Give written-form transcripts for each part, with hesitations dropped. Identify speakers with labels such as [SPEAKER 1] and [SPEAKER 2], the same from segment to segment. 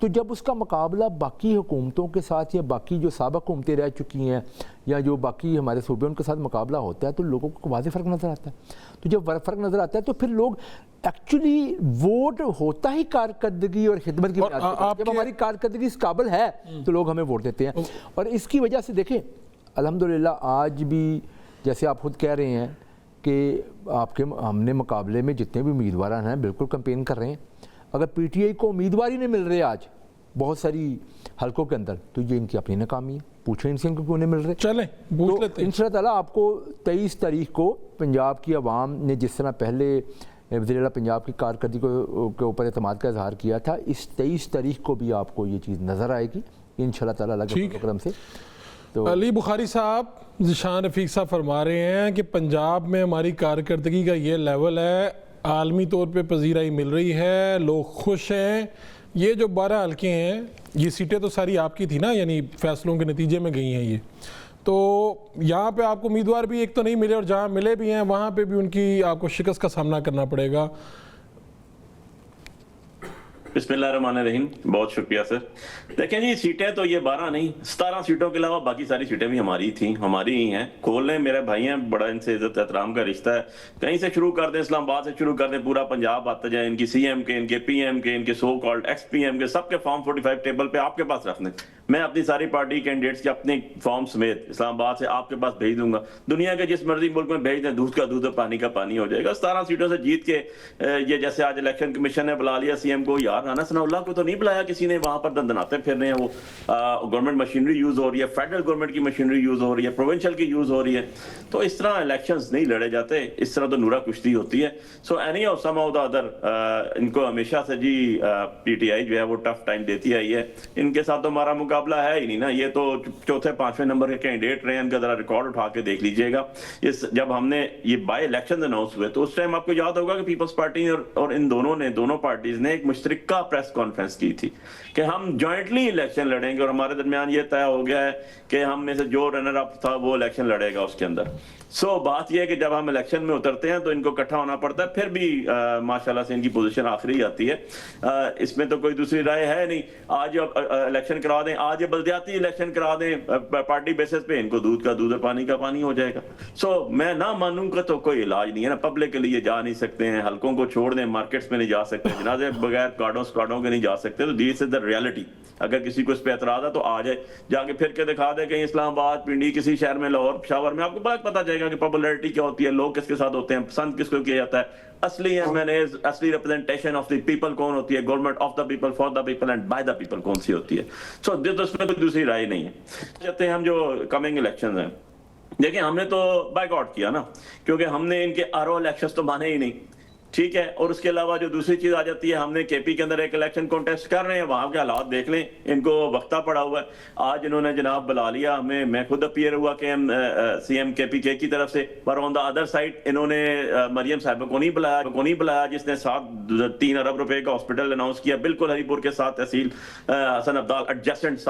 [SPEAKER 1] تو جب اس کا مقابلہ باقی حکومتوں کے ساتھ یا باقی جو سابق حکومتیں رہ چکی ہیں یا جو باقی ہمارے صوبے ان کے ساتھ مقابلہ ہوتا ہے تو لوگوں کو واضح فرق نظر آتا ہے. تو جب فرق نظر آتا ہے تو پھر لوگ ایکچولی ووٹ ہوتا ہی کارکردگی اور خدمت کی بنیاد پر. جب ہماری کارکردگی اس قابل ہے تو لوگ ہمیں ووٹ دیتے ہیں. اور اس کی وجہ سے دیکھیں الحمدللہ آج بھی جیسے آپ خود کہہ رہے ہیں کہ آپ کے ہم نے مقابلے میں جتنے بھی امیدوار ہیں بالکل کمپین کر رہے ہیں. اگر پی ٹی آئی کو امیدوار ہی نہیں مل رہے آج بہت ساری حلقوں کے اندر تو یہ ان کی اپنی ناکامی ہے. پوچھیں ان سے ان کو کیوں نہیں مل رہے.
[SPEAKER 2] چلیں پوچھ لیتے ہیں.
[SPEAKER 1] انشاءاللہ تعالیٰ آپ کو 23 تاریخ کو پنجاب کی عوام نے جس طرح پہلے وزیر اعلیٰ پنجاب کی کارکردگی کے اوپر اعتماد کا اظہار کیا تھا, اس 23 تاریخ کو بھی آپ کو یہ چیز نظر آئے گی انشاءاللہ تعالیٰ اللہ کے کرم سے. تو
[SPEAKER 2] علی بخاری صاحب, ذیشان رفیق صاحب فرما رہے ہیں کہ پنجاب میں ہماری کارکردگی کا یہ لیول ہے, عالمی طور پہ پذیرائی مل رہی ہے, لوگ خوش ہیں. یہ جو 12 حلقے ہیں یہ سیٹیں تو ساری آپ کی تھی نا, یعنی فیصلوں کے نتیجے میں گئی ہیں یہ, تو یہاں پہ آپ کو امیدوار بھی ایک تو نہیں ملے اور جہاں ملے بھی ہیں وہاں پہ بھی ان کی آپ کو شکست کا سامنا کرنا پڑے گا.
[SPEAKER 3] بسم اللہ الرحمن الرحیم. بہت شکریہ سر. دیکھیں جی سیٹیں تو یہ 12 نہیں 17 سیٹوں کے علاوہ باقی ساری سیٹیں بھی ہماری تھیں, ہماری ہی ہیں. کھول لیں, میرے بھائی ہیں, بڑا ان سے عزت احترام کا رشتہ ہے. کہیں سے شروع کر دیں, اسلام آباد سے شروع کر دیں, پورا پنجاب آتا جائے. ان کی سی ایم کے, ان کے پی ایم کے, ان کے so called ex P M کے, سب کے فارم 45 ٹیبل پہ آپ کے پاس رکھ دیں. میں اپنی ساری پارٹی کینڈیڈیٹس کے اپنے فارم سمیت اسلام آباد سے آپ کے پاس بھیج دوں گا. دنیا کے جس مرضی ملک میں بھیج دیں, دودھ کا دودھ اور پانی کا پانی ہو جائے گا. 17 سیٹوں سے جیت کے یہ جیسے آج الیکشن کمیشن نے بلا لیا سی ایم کو, یار رانا ثناء اللہ کو تو نہیں بلایا کسی نے, وہاں پر دندناتے پھر رہے ہیں. وہ گورنمنٹ مشینری یوز ہو رہی ہے, فیڈرل گورنمنٹ کی مشینری یوز ہو رہی ہے, پروونشل کی یوز ہو رہی ہے. تو اس طرح الیکشنز نہیں لڑے جاتے, اس طرح تو نورا کشتی ہوتی ہے. So any of some of the other, ان کو ہمیشہ سے جی پی ٹی آئی جو ہے وہ ٹف ٹائم دیتی آئی ہے. ان کے ساتھ تو ہمارا مقابلہ ہے ہی نہیں نا. یہ تو چوتھے 5ویں نمبر کے کینڈیڈیٹ رہے ہیں. ان کا ذرا ریکارڈ اٹھا کے دیکھ لیجئے گا. جب ہم نے یہ بائی الیکشن اناؤنس ہوئے تو اس ٹائم آپ کو یاد ہوگا کہ پیپلز پارٹی اور ان دونوں پارٹیز نے ایک مشترکہ پریس کانفرنس کی تھی کہ ہم جوائنٹلی الیکشن لڑیں گے, اور ہمارے درمیان یہ طے ہو گیا ہے کہ ہم میں سے جو رنر اپ تھا وہ الیکشن لڑے گا اس کے اندر. سو بات یہ ہے کہ جب ہم الیکشن میں اترتے ہیں تو ان کو اکٹھا ہونا پڑتا ہے, پھر بھی ماشاءاللہ سے ان کی پوزیشن آخری آتی ہے. اس میں تو کوئی دوسری رائے ہے نہیں. آج الیکشن کرا دیں, آج بلدیاتی الیکشن کرا دیں پارٹی بیسس پہ, ان کو دودھ کا دودھ اور پانی کا پانی ہو جائے گا. سو میں نہ مانوں گا تو کوئی علاج نہیں ہے نا. پبلک کے لیے جا نہیں سکتے ہیں, حلقوں کو چھوڑ دیں, مارکیٹس میں نہیں جا سکتے, جنازے بغیر کارڈوں کے نہیں جا سکتے. تو دیس از دا ریالٹی. اگر کسی کو اس پہ اعتراض ہے تو آ جائے, جا کے پھر کے دکھا دے کہیں اسلام آباد, پنڈی, کسی شہر میں, لاہور, پشاور میں, آپ کو بہت پتہ جائے گا کہ پاپولیرٹی کیا ہوتی ہے, لوگ کس کے ساتھ ہوتے ہیں, پسند کس کو کیا جاتا ہے, اصلی اصلی ریپرزنٹیشن آف دی پیپل کون ہوتی ہے, government of the people, for the people and by the people کون سی ہوتی ہے. سو اس میں کوئی دوسری رائے نہیں ہے. چاہتے ہیں ہم جو کمنگ الیکشنز ہیں, دیکھیں ہم نے تو بائک آؤٹ کیا نا, کیونکہ ہم نے ان کے آر او الیکشنز تو مانے ہی نہیں. ٹھیک ہے, اور اس کے علاوہ جو دوسری چیز آ جاتی ہے, ہم نے کے پی کے اندر ایک الیکشن کانٹیسٹ کر رہے ہیں, وہاں کے حالات دیکھ لیں, ان کو وقتہ پڑا ہوا ہے. آج انہوں نے جناب بلا لیا ہمیں, میں خود اپیئر ہوا کہ ہم سی ایم کے پی کے کی طرف سے, پر آن دا ادر سائڈ انہوں نے مریم صاحبہ کو نہیں بلایا جس نے 3 ارب روپے کا ہاسپٹل اناؤنس کیا, بالکل ہری پور کے ساتھ تحصیل حسن عبدال ایڈجسٹنٹ.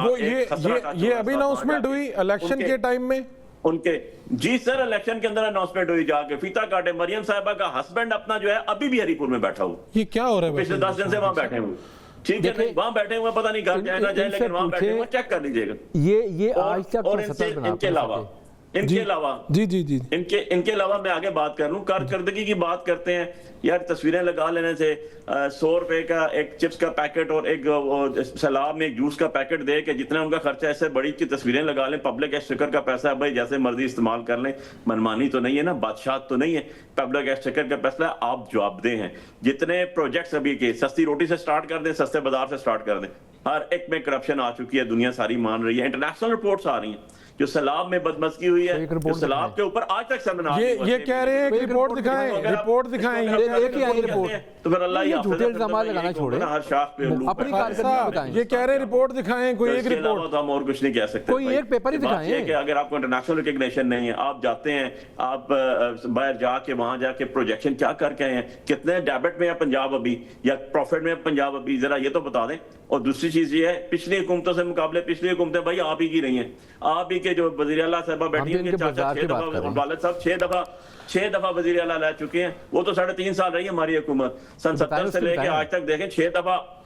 [SPEAKER 2] یہ ابھی اناؤنسمنٹ ہوئی الیکشن کے ٹائم میں
[SPEAKER 3] ان کے, جی سر الیکشن کے اندر اناؤنسمنٹ ہوئی, جا کے فیتا کاٹے. مریم صاحبہ کا ہسبینڈ اپنا جو ہے ابھی بھی ہری پور میں بیٹھا ہوا,
[SPEAKER 2] یہ کیا ہو رہا ہے
[SPEAKER 3] پچھلے 10 دن سے وہاں بیٹھے ہوئے. ٹھیک ہے, وہاں بیٹھے ہوئے, پتہ نہیں کہاں جائے نہ جائے, لیکن وہاں بیٹھے ہوئے, چیک کر لیجئے گا.
[SPEAKER 1] یہ آج تک
[SPEAKER 3] اور ان کے علاوہ ان کے علاوہ میں آگے بات کر لوں, کارکردگی کی بات کرتے ہیں یار. تصویریں لگا لینے سے 100 روپے کا ایک چپس کا پیکٹ اور ایک سلاب میں ایک جوس کا پیکٹ دے کے جتنا ان کا خرچہ ہے, اس سے بڑی کی تصویریں لگا لیں. پبلک ایکسچیکر کا پیسہ ہے بھائی, جیسے مرضی استعمال کر لیں, منمانی تو نہیں ہے نا, بادشاہت تو نہیں ہے. پبلک ایکسچیکر کا پیسہ ہے, آپ جواب دیں ہیں. جتنے پروجیکٹس ابھی کے سستی روٹی سے سٹارٹ کر دیں, سستے بازار سے سٹارٹ کر دیں, ہر ایک میں کرپشن آ چکی ہے, دنیا ساری مان رہی ہے. انٹرنیشنل رپورٹس آ رہی ہیں جو سیلاب میں بدمزگی ہوئی ہے, جو سیلاب کے اوپر آج تک سیمینار
[SPEAKER 2] یہ کہہ رہے ہیں کہ رپورٹ دکھائیں.
[SPEAKER 1] ایک ہی آئی رپورٹ,
[SPEAKER 3] تو پھر اللہ
[SPEAKER 1] یہ جھوٹے الزامات لگانا چھوڑیں,
[SPEAKER 3] ہر شاخ پہ
[SPEAKER 1] اپنی کارکردگی بتائیں.
[SPEAKER 2] یہ کہہ رہے ہیں رپورٹ دکھائیں, کوئی ایک رپورٹ.
[SPEAKER 3] ہم اور کچھ نہیں کہہ سکتے.
[SPEAKER 1] کوئی ایک پیپر ہی دکھائیں
[SPEAKER 3] کہ اگر آپ کو انٹرنیشنل ریکگنیشن نہیں ہے, آپ جاتے ہیں, آپ باہر جا کے وہاں جا کے پروجیکشن کیا کر کے ہیں, کتنے ڈیبٹ میں ہے پنجاب ابھی یا پروفٹ میں ہے پنجاب ابھی, ذرا یہ تو بتا دیں. اور دوسری چیز یہ ہے, پچھلی حکومتوں سے مقابلے پچھلی حکومتیں بھائی آپ ہی کی رہی ہیں. آپ ہی کے جو وزیر اعلیٰ صاحبہ بیٹھی ہیں, چاچا 6 دفعہ, والد صاحب 6 دفعہ وزیر اعلیٰ لے چکے ہیں. وہ تو 3.5 سال رہی ہے ہماری حکومت, سن 70 سے لے کے آج تک دیکھیں 6 دفعہ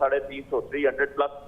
[SPEAKER 3] 300+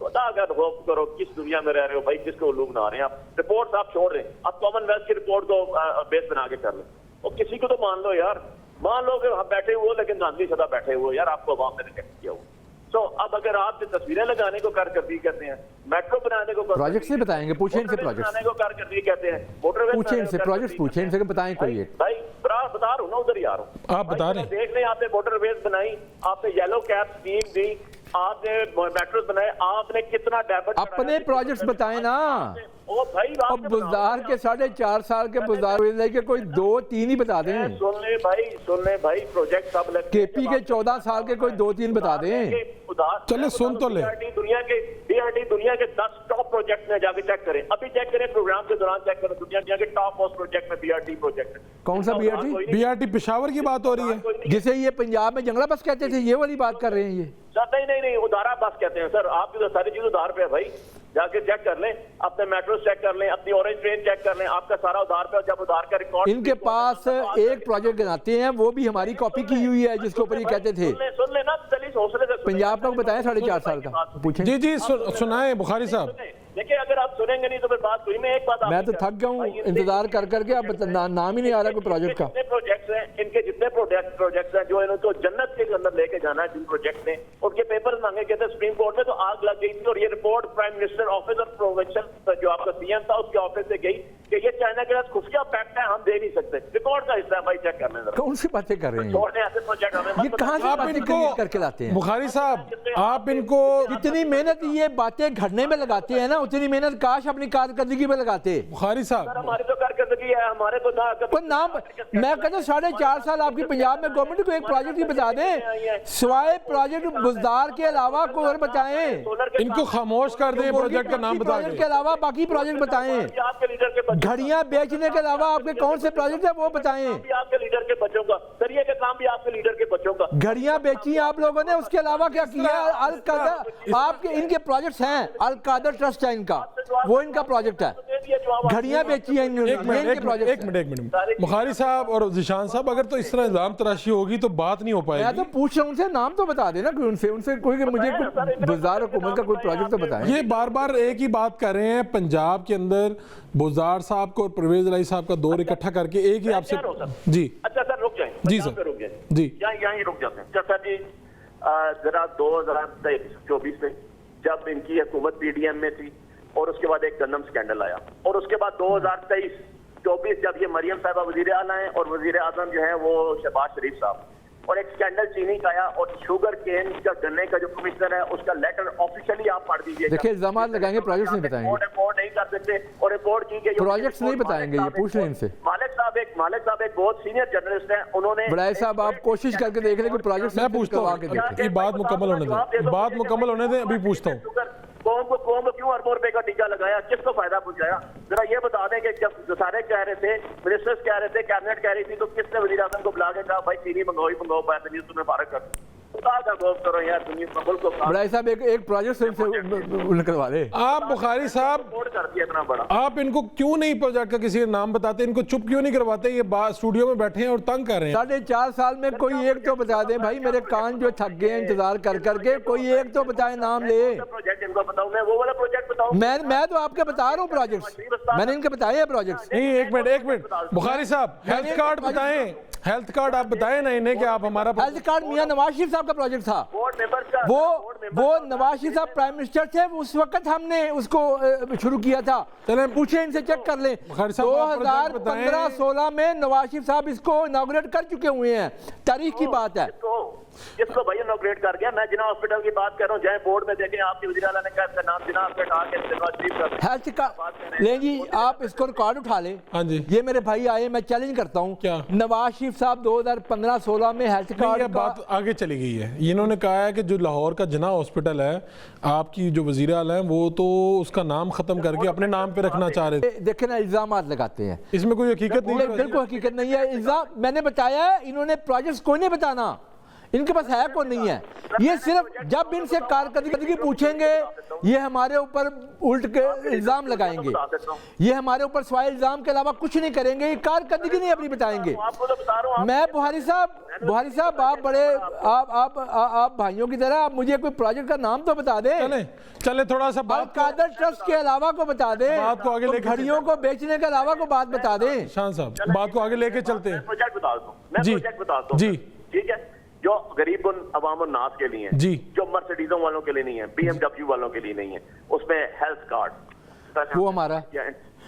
[SPEAKER 4] خدا کا خوف کرو, کس دنیا میں رہ رہے ہو بھائی, کس کو الو بنا رہے ہیں آپ. رپورٹ آپ چھوڑ رہے ہیں, آپ کامن ویلتھ کی رپورٹ کو بیس بنا کے کر لیں, اور کسی کو تو مان لو یار, مان لو کہ ہم بیٹھے ہوئے لیکن گاندھی سدا بیٹھے ہوئے یار, آپ کو عوام نے ریجیکٹ کیا ہو. تو اب اگر آپ تصویریں لگانے کو کارکردگی کہتے ہیں, میٹرو بنانے کو
[SPEAKER 1] پروجیکٹ سے بتائیں گے, پوچھیں ان سے پروجیکٹ
[SPEAKER 4] بنانے کو کارکردگی کہتے ہیں, موٹر وے
[SPEAKER 1] پوچھیں ان سے پروجیکٹ پوچھیں ان سے کہ بتائیں کوئی ایک.
[SPEAKER 4] بھائی بتا رہا ہوں نا, ادھر ہی آ رہا ہوں,
[SPEAKER 2] آپ بتا رہے ہیں.
[SPEAKER 4] دیکھ لیں, آپ نے موٹر ویز بنائی, آپ نے یلو کیپ اسکیم دی, آپ نے میٹروز بنائے, آپ نے کتنا ڈیبٹ
[SPEAKER 1] اپنے پروجیکٹس بتائیں نا. اب بزدار کے 4.5 سال کے بزدار کے کوئی 2-3 ہی بتا دیں.
[SPEAKER 4] سن لیں بھائی پروجیکٹ سب لگ
[SPEAKER 1] کے پی کے 14 سال کے کوئی 2-3 بتا دیں.
[SPEAKER 2] چلے سن تو لیں.
[SPEAKER 4] دنیا کے 10 ٹاپ پروجیکٹ میں جا کے چیک کریں, ابھی چیک کریں, پروگرام کے دوران چیک کریں, دنیا کے ٹاپ موسٹ پروجیکٹ میں بی آر ٹی پروجیکٹ.
[SPEAKER 1] کون سا B R T?
[SPEAKER 2] B R T Peshawar کی بات ہو رہی ہے,
[SPEAKER 1] جسے یہ پنجاب میں جنگلہ بس کہتے تھے, یہ والی بات کر رہے ہیں یہ.
[SPEAKER 4] نہیں, ادارہ بس کہتے ہیں سر, آپ کی تو ساری چیز ادھار پہ ہے بھائی, جا کے چیک کر لیں, اپنے میٹروز چیک کر لیں, اپنی اورنج ٹرین چیک کر لیں, آپ کا سارا ادھار پہ. جب ادھار کا ریکارڈ
[SPEAKER 1] ان کے پاس ایک پروجیکٹ گناتے ہیں, وہ بھی ہماری کاپی کی ہوئی ہے, جس کے اوپر یہ کہتے تھے.
[SPEAKER 4] سن لیں نا, چلیے حوصلے سے
[SPEAKER 1] پنجاب کا بتائیں 4.5 سال کا, پوچھیں.
[SPEAKER 2] جی سنائیں بخاری صاحب.
[SPEAKER 4] دیکھیں اگر آپ سنیں گے نہیں تو پھر بات ہوئی. میں ایک بات,
[SPEAKER 1] میں تو تھک گیا ہوں انتظار کر کے, اب نام ہی نہیں آ رہا کوئی پروجیکٹ کا.
[SPEAKER 4] پروجیکٹس ہیں ان کے, جتنے پروجیکٹس ہیں جو ان کو جنت کے اندر لے کے جانا ہے, جن پروجیکٹ نے ان کے پیپرز مانگے گئے تھے سپریم کورٹ میں, تو آگ لگ گئی تھی. اور یہ رپورٹ پرائم منسٹر آفس اور پروونشل جو آپ کا سی ایم تھا اس کے آفس سے گئی کہ یہ چائنا کے پاس خفیہ پیکٹ ہے, ہم دے نہیں سکتے. ریکارڈ کا حصہ ہے بھائی, چیک کرنے ذرا.
[SPEAKER 1] کون سی باتیں کر رہے ہیں
[SPEAKER 4] چھوڑ دیں ایسے پروجیکٹ, ہمیں
[SPEAKER 1] یہ کہاں سے باتیں کر کے لاتے ہیں
[SPEAKER 2] بخاری صاحب. آپ ان کو
[SPEAKER 1] جتنی محنت یہ باتیں گھڑنے میں لگاتے ہیں نا, اتنی محنت کاش اپنی کارکردگی میں لگاتے.
[SPEAKER 2] بخاری صاحب
[SPEAKER 4] ہماری تو کارکردگی ہے, ہمارے تو
[SPEAKER 1] نام میں کہتا ہوں 4.5 سال آپ کی پنجاب میں گورنمنٹ کو ایک پروجیکٹ ہی بتا دیں, سوائے پروجیکٹ بزدار کے علاوہ کوئی اور بتائیں.
[SPEAKER 2] ان کو خاموش کر دیں, پروجیکٹ کا نام بتا
[SPEAKER 1] پروجیکٹ
[SPEAKER 2] دیں.
[SPEAKER 1] کے علاوہ باقی پروجیکٹ بتائیں. گھڑیاں بیچنے کے علاوہ آپ کے کون سے پروجیکٹ ہیں وہ بتائیں.
[SPEAKER 4] آپ کے لیڈر کے بچوں کا سریے کا کام بھی آپ کے لیڈر کے بچوں کا.
[SPEAKER 1] گھڑیاں بیچی آپ لوگوں نے, اس کے علاوہ کیا کیا؟ القادر آپ کے ان کے پروجیکٹس ہیں, القادر ٹرسٹ ہے ان کا, وہ ان کا پروجیکٹ ہے. گھڑیاں بیچی ہیں انہوں نے.
[SPEAKER 2] ایک منٹ بخاری صاحب اور ذیشان صاحب, اگر تو اس طرح الزام تراشی ہوگی تو بات نہیں ہو پائے گی.
[SPEAKER 1] میں تو پوچھ رہا ہوں ان سے, نام تو بتا دینا ان سے کوئی, کہ مجھے بزدار حکومت کا کوئی پروجیکٹ تو بتائیں.
[SPEAKER 2] یہ بار بار ایک ہی بات کر رہے ہیں, پنجاب کے اندر بزدار صاحب کو اور پرویز الہی صاحح کا دور اکٹھا کر کے ایک ہی آپ سے. جی
[SPEAKER 4] اچھا سر رک جائیں.
[SPEAKER 2] جی سر جی
[SPEAKER 4] یہاں ہی رک جاتے ہیں. اچھا سر جی, ذرا 2024 میں جب ان کی حکومت پی ڈی ایم میں تھی, اور اس کے بعد ایک گندم سکینڈل آیا, اور اس کے بعد 2023-24 جب یہ مریم صاحبہ وزیر اعلیٰ ہیں, اور وزیر اعظم جو ہیں وہ شہباز شریف صاحب, اور ایک سکینڈل چینی کا آیا, اور شوگر کین کا گنے کا جو کمشنر ہے اس کا لیٹر آفیشلی آپ پڑھ دیجیے.
[SPEAKER 1] دیکھیں الزامات لگائیں گے, پروجیکٹس نہیں بتائیں گے.
[SPEAKER 4] رپورٹ نہیں کر سکتے, اور رپورٹ کی کہ
[SPEAKER 1] پروجیکٹس نہیں بتائیں گے, یہ پوچھ لیں ان سے.
[SPEAKER 4] مالک صاحب ایک بہت سینئر جرنلسٹ ہیں, انہوں نے.
[SPEAKER 1] بڑائے صاحب آپ کوشش کر کے دیکھ لیں کوئی پروجیکٹ.
[SPEAKER 2] میں پوچھتا ہوں, یہ بات مکمل ہونے دیں, ابھی پوچھتا ہوں.
[SPEAKER 4] قوم کو کیوں اربوں روپے کا ٹیکہ لگایا, کس کو فائدہ پہنچایا, ذرا یہ بتا دیں. کہ جب سارے کہہ رہے تھے, منسٹرز کہہ رہے تھے, کیبنٹ کہہ رہی تھی, تو کس نے وزیر اعظم کو بلا کے کہا بھائی چینی منگاؤ پیسے نہیں تمہیں فارغ کر.
[SPEAKER 1] بڑائی صاحب ایک پروجیکٹ سے نکلوا دے.
[SPEAKER 2] آپ بخاری صاحب, آپ ان کو کیوں نہیں پروجیکٹ کا کسی نام بتاتے, ان کو چپ کیوں نہیں کرواتے؟ یہ بات اسٹوڈیو میں بیٹھے ہیں اور تنگ کر رہے ہیں.
[SPEAKER 1] 4.5 سال میں کوئی ایک تو بتا دیں بھائی, میرے کان جو تھک گئے ہیں انتظار کر کے, کوئی ایک تو بتائیں, نام لے. میں تو آپ کے بتا رہا ہوں پروجیکٹس, میں نے ان کے بتائے ہیں پروجیکٹس.
[SPEAKER 2] نہیں, ایک منٹ بخاری صاحب, ہیلتھ کارڈ بتائیں, ہیلتھ کارڈ آپ بتائیں نا انہیں کہ آپ ہمارا.
[SPEAKER 1] ہیلتھ کارڈ میاں نواز شریف صاحب کا پروجیکٹ تھا, وہ نواز شریف صاحب پرائم منسٹر تھے, اس وقت ہم نے اس کو شروع کیا تھا. چلیں پوچھیں ان سے, چیک کر لیں. 2015-16 میں نواز شریف صاحب اس کو اناگوریٹ کر چکے ہوئے ہیں, تاریخ کی بات ہے.
[SPEAKER 4] اس کو بھائی انوگریٹ کر گیا. میں جناح ہاسپٹل کی بات کر رہا ہوں, جائیں بورڈ میں دیکھیں, آپ کی وزیر اعلیٰ نے کہا اس کا نام جناح کا اٹھا کے نواز شریف کا
[SPEAKER 1] ہیلتھ کارڈ لیں جی. آپ اس کو ریکارڈ اٹھا لیں.
[SPEAKER 2] ہاں جی,
[SPEAKER 1] یہ میرے بھائی آئے, میں چیلنج کرتا ہوں.
[SPEAKER 2] کیا
[SPEAKER 1] نواز شریف صاحب 2015-16 میں ہیلتھ کارڈ کا
[SPEAKER 2] بات آگے چلی گئی ہے. انہوں نے کہا ہے کہ جو لاہور کا جناح ہاسپٹل ہے, آپ کی جو وزیر اعلیٰ ہیں, وہ تو اس کا نام ختم کر کے اپنے نام پہ رکھنا چاہ رہے تھے.
[SPEAKER 1] دیکھیں نا, الزامات لگاتے ہیں,
[SPEAKER 2] اس میں کوئی حقیقت نہیں ہے.
[SPEAKER 1] بالکل حقیقت نہیں ہے. الزام میں نے بتایا ہے, انہوں نے پروجیکٹس کوئی نہیں بتانا. ان کے پاس ہے کون نہیں ہے. یہ صرف جب ان سے کارکردگی پوچھیں گے یہ ہمارے اوپر الٹ کے الزام لگائیں گے, یہ ہمارے اوپر سوائے الزام کے علاوہ کچھ نہیں کریں گے, یہ کارکردگی نہیں اپنی بتائیں گے. میں بہاری صاحب آپ بڑے آپ بھائیوں کی طرح آپ مجھے کوئی پروجیکٹ کا نام تو بتا دیں.
[SPEAKER 2] چلے تھوڑا سا بات
[SPEAKER 1] قادر ٹرسٹ کے علاوہ کو بتا دیں,
[SPEAKER 2] بات کو آگے لے کے
[SPEAKER 1] گھڑیوں کو بیچنے کے علاوہ کو بات بتا دیں.
[SPEAKER 2] شان صاحب بات کو آگے لے کے چلتے ہیں.
[SPEAKER 4] جی
[SPEAKER 2] جی
[SPEAKER 4] ٹھیک ہے, جو غریب عوام الناس کے لیے ہیں,
[SPEAKER 2] جی
[SPEAKER 4] جو مرسیڈیزوں والوں کے لیے نہیں ہے, بی ایم ڈبلیو والوں کے لیے نہیں ہے, اس میں ہیلتھ کارڈ
[SPEAKER 1] وہ ہمارا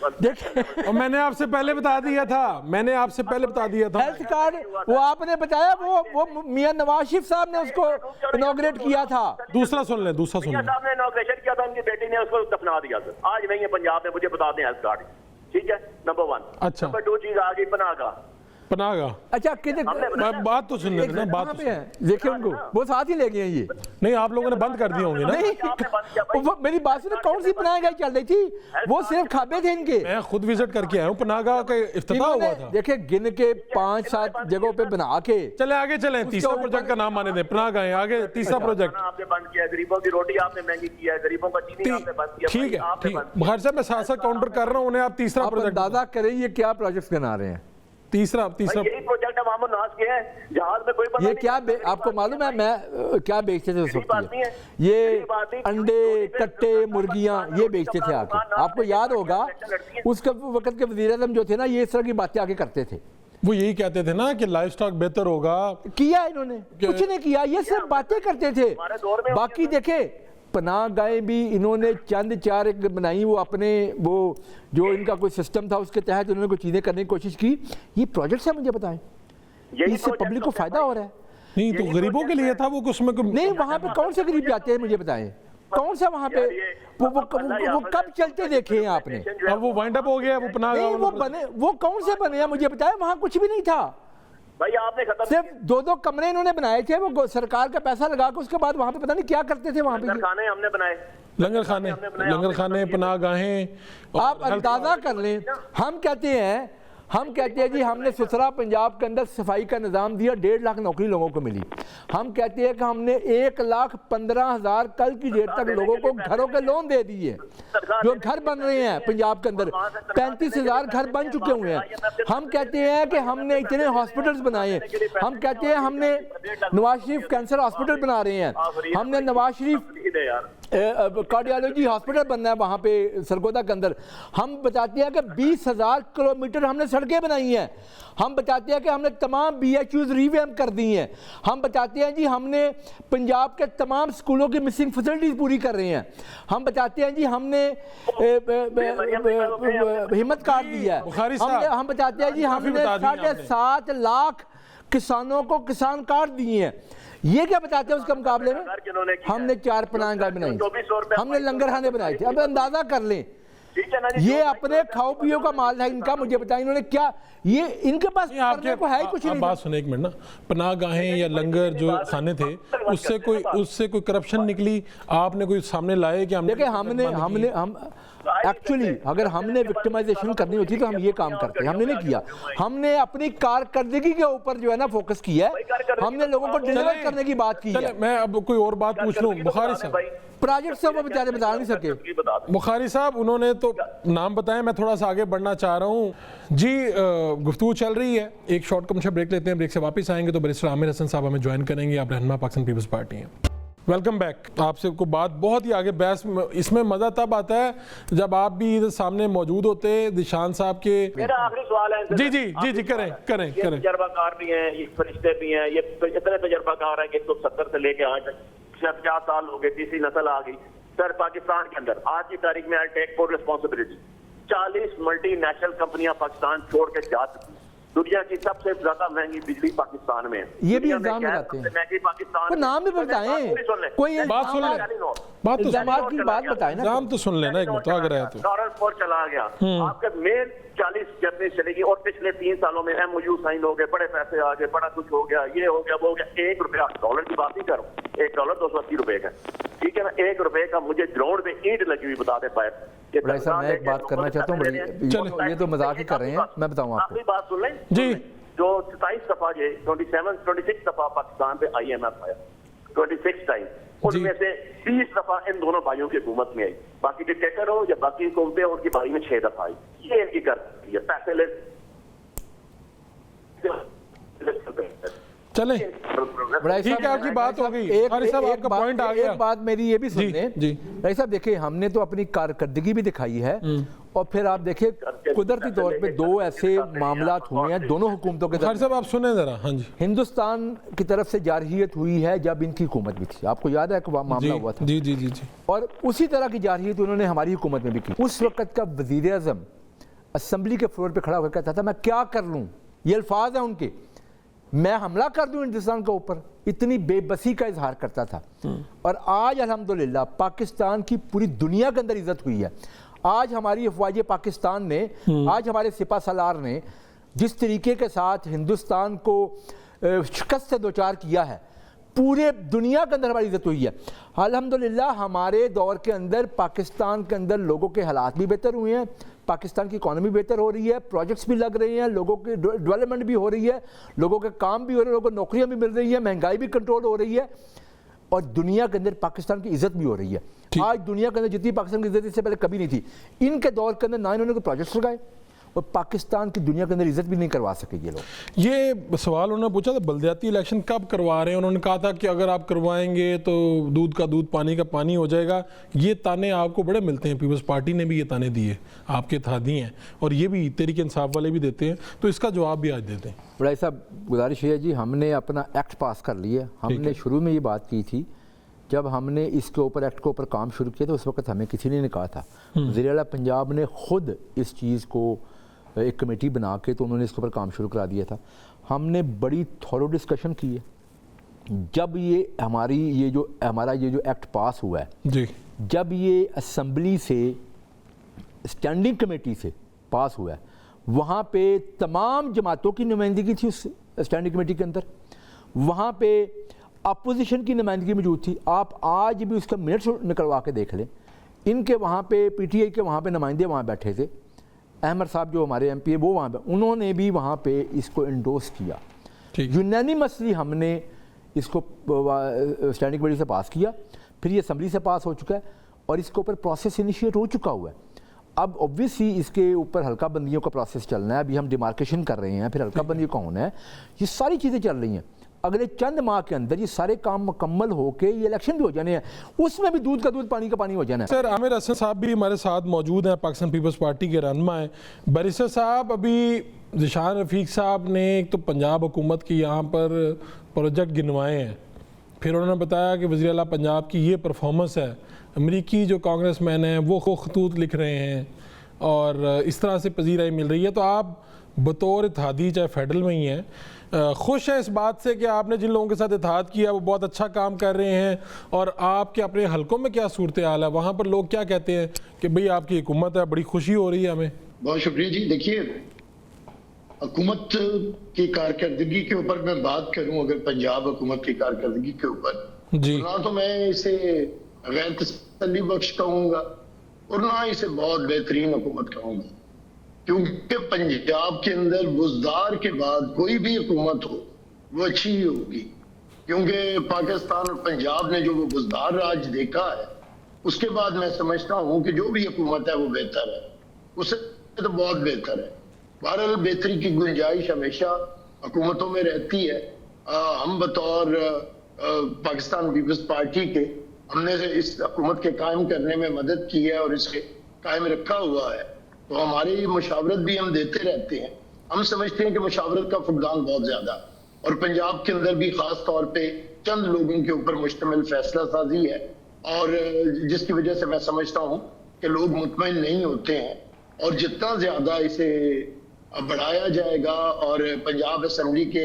[SPEAKER 2] اور میں نے آپ سے پہلے بتا دیا تھا,
[SPEAKER 1] ہیلتھ کارڈ وہ آپ نے بتایا, وہ میاں نواز شریف صاحب نے اس کو انوگریٹ کیا تھا.
[SPEAKER 2] دوسرا سن لیں.
[SPEAKER 4] صاحب نے انوگریشن کیا تھا, ان کی بیٹی نے اس کو دفنا دیا سر. آج نہیں ہے پنجاب میں, مجھے بتا دیں ہیلتھ کارڈ. ٹھیک ہے, نمبر 1.
[SPEAKER 2] اچھا,
[SPEAKER 4] نمبر 2 چیز آ گئی
[SPEAKER 2] پناہ گاہ.
[SPEAKER 1] اچھا
[SPEAKER 2] بات تو سن لیں نا, بات تو
[SPEAKER 1] دیکھیں ان کو, وہ ساتھ ہی لے گئے ہیں. یہ
[SPEAKER 2] نہیں آپ لوگوں نے بند کر دیے ہوں گے نا.
[SPEAKER 1] نہیں میری بات سنیں, کون سی پناہ گاہ چل رہی تھی, وہ صرف کھابے تھے ان کے.
[SPEAKER 2] میں خود وزٹ کر کے آیا ہوں, پناہ گاہ کا افتتاح ہوا تھا.
[SPEAKER 1] دیکھیں گن کے 5-7 جگہوں پہ بنا کے
[SPEAKER 2] چلے آگے چلیں. تیسرا پروجیکٹ کا نام آنے دیں, پناہ گاہ. آگے تیسرا پروجیکٹ
[SPEAKER 4] آپ نے بند کیا, غریبوں کی روٹی آپ نے مہنگی کی ہے, غریبوں کا چینی آپ نے بند کیا.
[SPEAKER 2] ٹھیک ہے, بخاری صاحب میں ساتھ ساتھ کاؤنٹر کر رہا ہوں انہیں. آپ تیسرا پروجیکٹ
[SPEAKER 1] اندازہ کریں یہ کیا پروجیکٹس بنا رہے ہیں.
[SPEAKER 2] تیسرا
[SPEAKER 4] یہی پروجیکٹ عوام الناس کے ہیں, جہاز میں کوئی پتہ
[SPEAKER 1] یہ کیا آپ کو معلوم ہے میں کیا بیچتے تھے اس وقت. یہ انڈے کٹے مرغیاں یہ بیچتے تھے. آپ کو یاد ہوگا اس وقت کے وزیر اعظم جو تھے نا, یہ اس طرح کی باتیں آگے کرتے تھے.
[SPEAKER 2] وہ یہی کہتے تھے نا کہ لائف سٹاک بہتر ہوگا.
[SPEAKER 1] کیا انہوں نے کچھ نہیں کیا, یہ صرف باتیں کرتے تھے. باقی دیکھیں پناہ گاہیں بھی انہوں نے چند چار ایک بنائی, وہ اپنے وہ جو ان کا کوئی سسٹم تھا اس کے تحت انہوں نے کوئی چیزیں کرنے کی کوشش کی. یہ پروجیکٹس ہیں, مجھے بتائیں اس سے پبلک کو فائدہ ہو رہا ہے.
[SPEAKER 2] نہیں تو غریبوں کے لیے تھا وہ, اس میں
[SPEAKER 1] نہیں وہاں پہ کون سے غریب جاتے ہیں مجھے بتائیں, کون سا وہاں پہ وہ کب چلتے دیکھے ہیں آپ نے.
[SPEAKER 2] اب وہ وائنڈ اپ ہو گیا, وہ پناہ
[SPEAKER 1] نہیں وہ بنے, وہ کون سے بنے ہیں مجھے بتائیں. وہاں کچھ بھی نہیں تھا,
[SPEAKER 4] بھائی آپ نے
[SPEAKER 1] صرف 2 کمرے انہوں نے بنائے تھے, وہ سرکار کا پیسہ لگا کے. اس کے بعد وہاں پہ پتہ نہیں کیا کرتے تھے وہاں پہ.
[SPEAKER 4] کھانے ہم نے بنائے,
[SPEAKER 2] لنگر خانے, پناہ گاہیں.
[SPEAKER 1] آپ اندازہ کر لیں, ہم کہتے ہیں جی ہم نے ستھرا پنجاب کے اندر صفائی کا نظام دیا, 1.5 لاکھ نوکری لوگوں کو ملی. ہم کہتے ہیں کہ ہم نے 1,15,000 کل کی ڈیٹ تک لوگوں کو گھروں کے لون دے دیے, جو گھر بن رہے ہیں پنجاب کے اندر. 35,000 گھر بن چکے ہوئے ہیں. ہم کہتے ہیں کہ ہم نے اتنے ہاسپٹلز بنائے ہیں. ہم کہتے ہیں ہم نے نواز شریف کینسر ہاسپٹل بنا رہے ہیں. ہم نے نواز شریف کارڈیالوجی ہاسپٹل بننا ہے وہاں پہ سرگودا کے اندر. ہم بتاتے ہیں کہ 20,000 کلومیٹر ہم نے سڑکیں بنائی ہیں. ہم بتاتے ہیں کہ ہم نے تمام BHUs ریویمپ کر دی ہیں. ہم بتاتے ہیں جی ہم نے پنجاب کے تمام سکولوں کی مسنگ فیسلٹیز پوری کر رہے ہیں. ہم بتاتے ہیں جی ہم نے ہمت کارڈ دیا ہے. ہم بتاتے ہیں جی ہم نے 7.5 لاکھ کسانوں کو کسان کارڈ دیے ہیں. یہ کیا بتاتے ہیں اس کے مقابلے میں. ہم نے 4 پناہ گاہیں بنائی, ہم نے لنگر خانے بنائے تھے. اب اندازہ کر لیں یہ اپنے کھاؤ پیو کا مال ہے ان کا. مجھے بتائیں انہوں نے کیا, یہ ان کے پاس کرنے کو ہے ہی کچھ نہیں.
[SPEAKER 2] بات سنیں ایک منٹ نا, پناہ گاہیں یا لنگر جو کھانے تھے اس سے کوئی کرپشن نکلی, آپ نے کوئی سامنے لائے کہ ہم
[SPEAKER 1] دیکھیں ہم ایکچولی اگر ہم نے وکٹمائزیشن کرنی ہوتی تو ہم یہ کام کرتے ہیں. ہم نے نہیں کیا, ہم نے اپنی کارکردگی کے اوپر جو ہے نا فوکس کیا ہے. ہم نے لوگوں کو ڈیلیور کرنے کی بات کی ہے.
[SPEAKER 2] میں اب کوئی اور بات پوچھ لوں. بخاری صاحب
[SPEAKER 1] پروجیکٹ سے وہ بیچارے بتا نہیں سکے.
[SPEAKER 2] بخاری صاحب انہوں نے تو نام بتائے, میں تھوڑا سا آگے بڑھنا چاہ رہا ہوں. جی گفتگو چل رہی ہے, ایک شارٹ کم بریک لیتے ہیں. بریک سے واپس آئیں گے تو بیرسٹر عامر حسن صاحب ہمیں جوائن کریں گے. آپ رہنما پاکستان پیپلز پارٹی ہیں. Welcome back. آپ سے کو بات بہت ہی آگے بحث, اس میں مزہ تب آتا ہے جب آپ بھی ادھر سامنے موجود ہوتے. دشان صاحب کے
[SPEAKER 4] میرا آخری سوال ہے.
[SPEAKER 2] جی کریں.
[SPEAKER 4] تجربہ کار بھی ہیں, یہ فرشتے بھی ہیں, یہ اتنے تجربہ کار ہیں کہ 70 سے لے کے آج تک 50 سال ہو گئے, تیسری نسل آ گئی. سر پاکستان کے اندر آج کی تاریخ میں آئی ٹیک فور ریسپانسبلٹی, 40 ملٹی نیشنل کمپنیاں پاکستان چھوڑ کے جا چکی. دنیا کی سب سے زیادہ مہنگی بجلی پاکستان میں ہے.
[SPEAKER 1] یہ بھی الزام لگاتے ہیں, نام بھی بتائیں, کوئی
[SPEAKER 2] بات سن لیں,
[SPEAKER 1] الزامات کی بات بتائیں نا.
[SPEAKER 2] نام تو سن لینا ایک مرتبہ اگر ہے تو.
[SPEAKER 4] سہارنپور چلا گیا, آپ کے مین 40 جرنی چلے گی, اور پچھلے 3 سالوں میں MOU سائن ہو گئے, بڑے پیسے آ گئے, بڑا کچھ ہو گیا, یہ ہو گیا وہ ہو گیا. $1 ڈالر کی بات نہیں کروں, $1 280 روپے کا, ٹھیک ہے نا. $1 کا مجھے گراؤنڈ میں اینٹ لگی ہوئی بتا دے پائے.
[SPEAKER 1] میں ایک بات کرنا چاہتا ہوں, یہ تو مذاق ہی کر رہے ہیں, میں بتاؤں آپ کو.
[SPEAKER 4] بات سن لیں.
[SPEAKER 2] جی
[SPEAKER 4] جو 27 دفعہ یہ 26 دفعہ پاکستان پہ IMF آیا 26 ٹائم، ان میں سے 30 دفعہ ان دونوں بھائیوں کی حکومت میں آئی. باقی ڈکٹیٹر ہو یا باقی حکومتیں ان کی بھائی میں 6 دفعہ آئی. یہ ان کی کرتی ہے پیسے لے.
[SPEAKER 2] چلیں ٹھیک ہے، آپ کی بات ہو گئی. قاری صاحب آپ کا پوائنٹ آ گیا.
[SPEAKER 1] ایک بات میری یہ بھی سن لیں قاری صاحب، دیکھیں ہم نے تو اپنی کارکردگی بھی دکھائی ہے، اور پھر آپ دیکھیں قدرتی طور پہ 2 ایسے معاملات ہوئے ہیں دونوں حکومتوں کے
[SPEAKER 2] قاری صاحب آپ سنیں ذرا. ہاں جی.
[SPEAKER 1] ہندوستان کی طرف سے جارحیت ہوئی ہے جب ان کی حکومت بھی تھی، آپ کو یاد ہے کہ معاملہ ہوا تھا.
[SPEAKER 2] جی جی جی جی.
[SPEAKER 1] اور اسی طرح کی جارحیت انہوں نے ہماری حکومت میں بھی کی. اس وقت کا وزیر اعظم اسمبلی کے فلور پہ کھڑا ہو کر کہتا تھا میں کیا کر لوں، یہ الفاظ ہیں ان کے، میں حملہ کر دوں ہندوستان کے اوپر. اتنی بے بسی کا اظہار کرتا تھا. اور آج الحمدللہ پاکستان کی پوری دنیا کے اندر عزت ہوئی ہے. آج ہماری افواج پاکستان نے، آج ہمارے سپہ سالار نے جس طریقے کے ساتھ ہندوستان کو شکست سے دوچار کیا ہے، پورے دنیا کے اندر ہماری عزت ہوئی ہے. الحمدللہ ہمارے دور کے اندر پاکستان کے اندر لوگوں کے حالات بھی بہتر ہوئے ہیں، پاکستان کی اکانومی بہتر ہو رہی ہے، پروجیکٹس بھی لگ رہے ہیں، لوگوں کی ڈیولپمنٹ بھی ہو رہی ہے، لوگوں کے کام بھی ہو رہے ہیں، لوگوں کو نوکریاں بھی مل رہی ہیں، مہنگائی بھی کنٹرول ہو رہی ہے، اور دنیا کے اندر پاکستان کی عزت بھی ہو رہی ہے. آج دنیا کے اندر جتنی پاکستان کی عزت اس سے پہلے کبھی نہیں تھی. ان کے دور کے اندر نہ انہوں نے کوئی پروجیکٹس لگائے، اور پاکستان کی دنیا کے اندر عزت بھی نہیں کروا سکے یہ لوگ.
[SPEAKER 2] یہ سوال انہوں نے پوچھا تھا بلدیاتی الیکشن کب کروا رہے ہیں، انہوں نے کہا تھا کہ اگر آپ کروائیں گے تو دودھ کا دودھ پانی کا پانی ہو جائے گا. یہ تانے آپ کو بڑے ملتے ہیں، پیپلز پارٹی نے بھی یہ تانے دیے، آپ کے اتحادی ہیں، اور یہ بھی تحریک انصاف والے بھی دیتے ہیں، تو اس کا جواب بھی آج دیتے ہیں.
[SPEAKER 1] بڑائی صاحب گزارش ہے جی، ہم نے اپنا ایکٹ پاس کر لیا. ہم نے شروع میں یہ بات کی تھی جب ہم نے اس کے اوپر ایکٹ کے اوپر کام شروع کیا تو اس وقت ہمیں کسی نے کہا تھا، وزیر اعلیٰ پنجاب نے خود اس چیز کو ایک کمیٹی بنا کے تو انہوں نے اس کے اوپر کام شروع کرا دیا تھا. ہم نے بڑی تھورو ڈسکشن کی ہے. جب یہ ہمارا یہ جو ایکٹ پاس ہوا ہے،
[SPEAKER 2] جی
[SPEAKER 1] جب یہ اسمبلی سے اسٹینڈنگ کمیٹی سے پاس ہوا ہے، وہاں پہ تمام جماعتوں کی نمائندگی تھی اس اسٹینڈنگ کمیٹی کے اندر، وہاں پہ اپوزیشن کی نمائندگی موجود تھی. آپ آج بھی اس کا منٹس نکلوا کے دیکھ لیں، ان کے وہاں پہ PTI کے وہاں پہ نمائندے وہاں بیٹھے تھے، احمد صاحب جو ہمارے MP ہے وہ وہاں پہ، انہوں نے بھی وہاں پہ اس کو انڈورس کیا. یونینیمسلی ہم نے اس کو اسٹینڈنگ کمیٹی سے پاس کیا، پھر یہ اسمبلی سے پاس ہو چکا ہے، اور اس کے اوپر پروسیس انیشیٹ ہو چکا ہوا ہے. اب اوبویسلی اس کے اوپر حلقہ بندیوں کا پروسیس چلنا ہے. ابھی ہم ڈیمارکیشن کر رہے ہیں، پھر حلقہ بندی کا ہونا ہے. یہ ساری چیزیں چل رہی ہیں. اگلے چند ماہ کے اندر یہ سارے کام مکمل ہو کے یہ الیکشن بھی ہو جانے ہیں، اس میں بھی دودھ کا دودھ پانی کا پانی ہو جانا ہے.
[SPEAKER 2] سر عامر حسن صاحب بھی ہمارے ساتھ موجود ہیں، پاکستان پیپلز پارٹی کے رہنما ہیں. بیرسٹر صاحب، ابھی ذیشان رفیق صاحب نے ایک تو پنجاب حکومت کی یہاں پر پروجیکٹ گنوائے ہیں، پھر انہوں نے بتایا کہ وزیر اعلیٰ پنجاب کی یہ پرفارمنس ہے. امریکی جو کانگریس مین ہیں وہ خطوط لکھ رہے ہیں، اور اس طرح سے پذیرائی مل رہی ہے. تو آپ بطور اتحادی چاہے فیڈرل میں ہی ہیں، خوش ہیں اس بات سے کہ آپ نے جن لوگوں کے ساتھ اتحاد کیا وہ بہت اچھا کام کر رہے ہیں، اور آپ کے اپنے حلقوں میں کیا صورتحال ہے، وہاں پر لوگ کیا کہتے ہیں کہ بھئی آپ کی حکومت ہے، بڑی خوشی ہو رہی ہے ہمیں؟
[SPEAKER 5] بہت شکریہ جی. دیکھیے، حکومت کی کارکردگی کے اوپر میں بات کروں، اگر پنجاب حکومت کی کارکردگی کے اوپر،
[SPEAKER 2] جی
[SPEAKER 5] نہ تو میں اسے غیر تسلی بخش کہوں گا اور نہ اسے بہت بہترین حکومت کہوں گا، کیونکہ پنجاب کے اندر بزدار کے بعد کوئی بھی حکومت ہو وہ اچھی ہی ہوگی. کیونکہ پاکستان اور پنجاب نے جو وہ بزدار راج دیکھا ہے، اس کے بعد میں سمجھتا ہوں کہ جو بھی حکومت ہے وہ بہتر ہے، اس سے تو بہت بہتر ہے. بہرحال بہتری کی گنجائش ہمیشہ حکومتوں میں رہتی ہے. ہم بطور پاکستان پیپلز پارٹی کے ہم نے اس حکومت کے قائم کرنے میں مدد کی ہے اور اس کے قائم رکھا ہوا ہے، تو ہماری مشاورت بھی ہم دیتے رہتے ہیں. ہم سمجھتے ہیں کہ مشاورت کا فقدان بہت زیادہ، اور پنجاب کے اندر بھی خاص طور پہ چند لوگوں کے اوپر مشتمل فیصلہ سازی ہے، اور جس کی وجہ سے میں سمجھتا ہوں کہ لوگ مطمئن نہیں ہوتے ہیں. اور جتنا زیادہ اسے بڑھایا جائے گا اور پنجاب اسمبلی کے